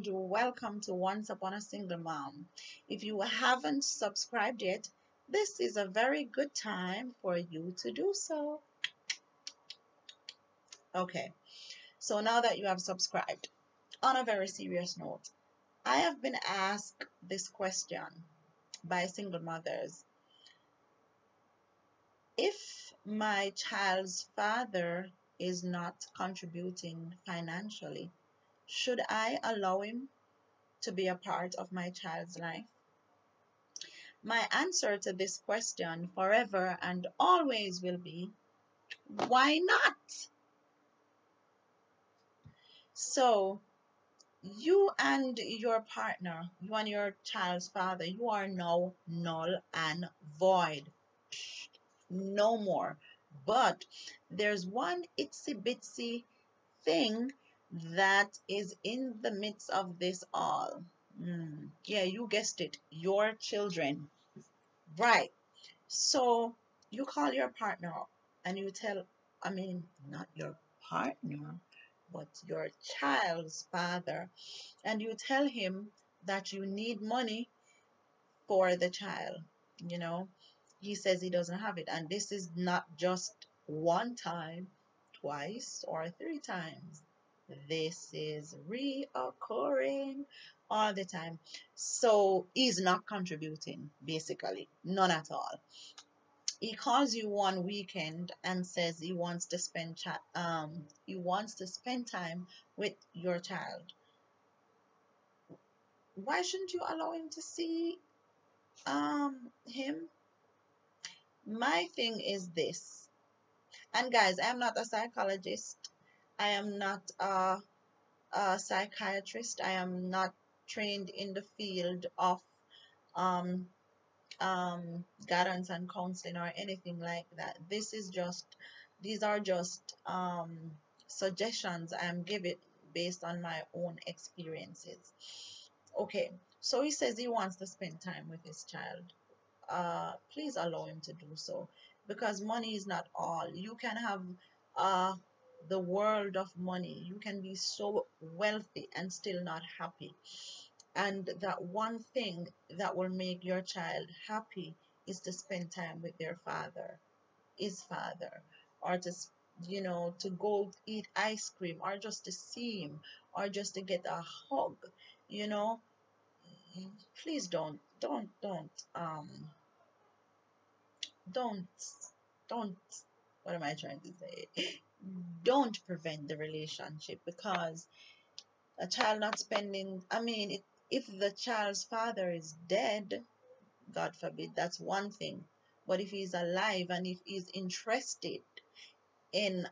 and welcome to Once Upon a Single Mom. If you haven't subscribed yet, this is a very good time for you to do so. Okay, so now that you have subscribed, on a very serious note, I have been asked this question by single mothers. If my child's father is not contributing financially, should I allow him to be a part of my child's life? My answer to this question forever and always will be, why not? So, you and your partner, you and your child's father, you are now null and void. No more. But there's one itsy bitsy thing that is in the midst of this all. Yeah, you guessed it, your children. Right. So you call your partner up and you tell, not your partner, but your child's father, and you tell him that you need money for the child. You know, he says he doesn't have it, and this is not just one time, twice, or three times. This is reoccurring all the time. So he's not contributing, basically, none at all. He calls you one weekend and says he wants to spend time with your child. Why shouldn't you allow him to see him? My thing is this, and guys, I am not a psychologist, I am not a psychiatrist, I am not trained in the field of um guidance and counseling or anything like that. These are just suggestions I'm giving based on my own experiences. Okay, so he says he wants to spend time with his child. Please allow him to do so, because money is not all. You can have uh the world of money, you can be so wealthy and still not happy. And that one thing that will make your child happy is to spend time with their father, his father, or to go eat ice cream, or just to see him, or just to get a hug. You know, please don't, don't, what am I trying to say? Don't prevent the relationship, because a child not spending, if the child's father is dead, God forbid, that's one thing. But if he's alive and if he's interested in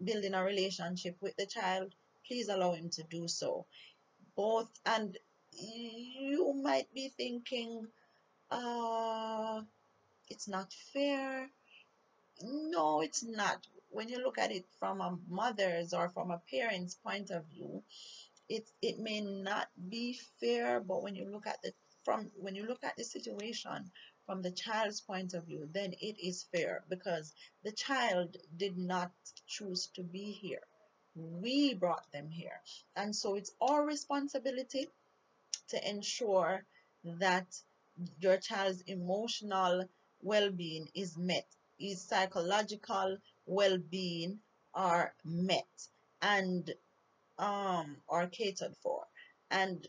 building a relationship with the child, please allow him to do so. Both, and you might be thinking, it's not fair. No, it's not. When you look at it from a mother's or from a parent's point of view, it may not be fair, but when you look at the situation from the child's point of view, then it is fair, because the child did not choose to be here. We brought them here, and so it's our responsibility to ensure that your child's emotional well-being is met, his psychological well-being are met, and are catered for, and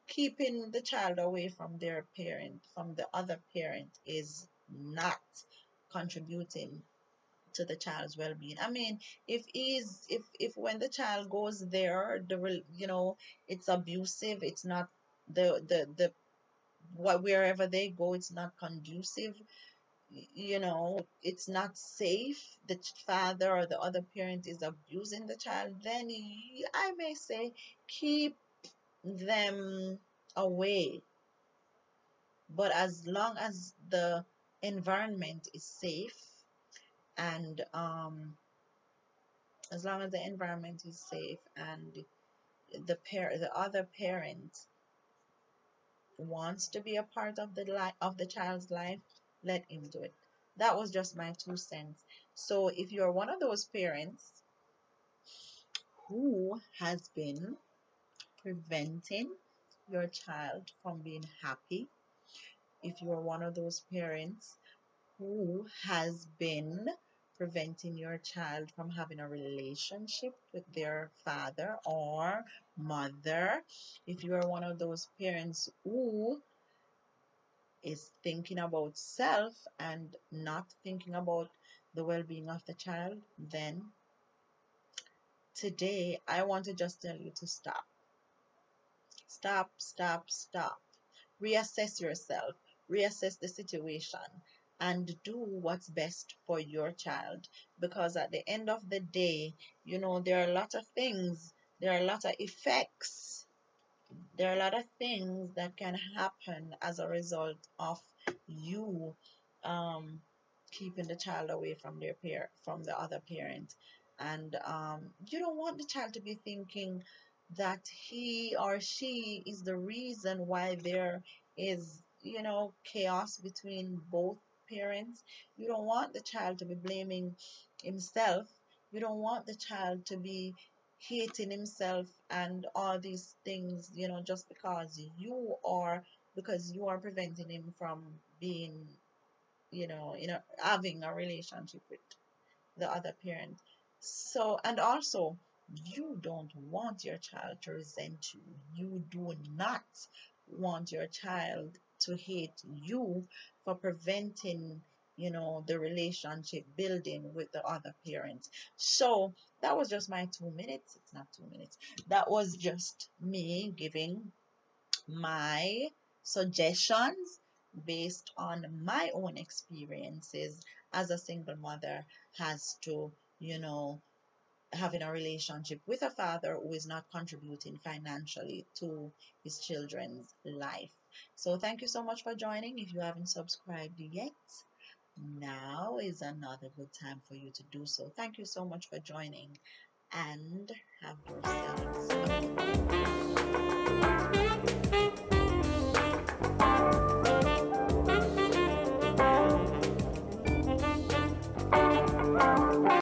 keeping the child away from their parent, from the other parent, is not contributing to the child's well-being. If when the child goes there, it's abusive, it's not the what wherever they go, it's not conducive, it's not safe, the father or the other parent is abusing the child, then I may say keep them away. But as long as the environment is safe, and as long as the environment is safe, and the other parent wants to be a part of the life of the child's life, let him do it. That was just my 2 cents. So if you're one of those parents who has been preventing your child from being happy, if you are one of those parents who has been preventing your child from having a relationship with their father or mother, if you are one of those parents who is thinking about self and not thinking about the well-being of the child, then today I want to just tell you to stop. Stop, stop, stop. Reassess yourself, reassess the situation, and do what's best for your child. Because at the end of the day, there are a lot of things, there are a lot of effects, there are a lot of things that can happen as a result of you um, keeping the child away from from the other parent. And you don't want the child to be thinking that he or she is the reason why there is, chaos between both parents. You don't want the child to be blaming himself. You don't want the child to be hating himself and all these things, just because you are preventing him from being, having a relationship with the other parent. So, and also, you don't want your child to resent you. You do not want your child to hate you for preventing, the relationship building with the other parent. So, that was just my 2 minutes. It's not 2 minutes. That was just me giving my suggestions based on my own experiences as a single mother has to, having a relationship with a father who is not contributing financially to his children's life. So thank you so much for joining. If you haven't subscribed yet, now is another good time for you to do so. Thank you so much for joining and have yourselves a good day.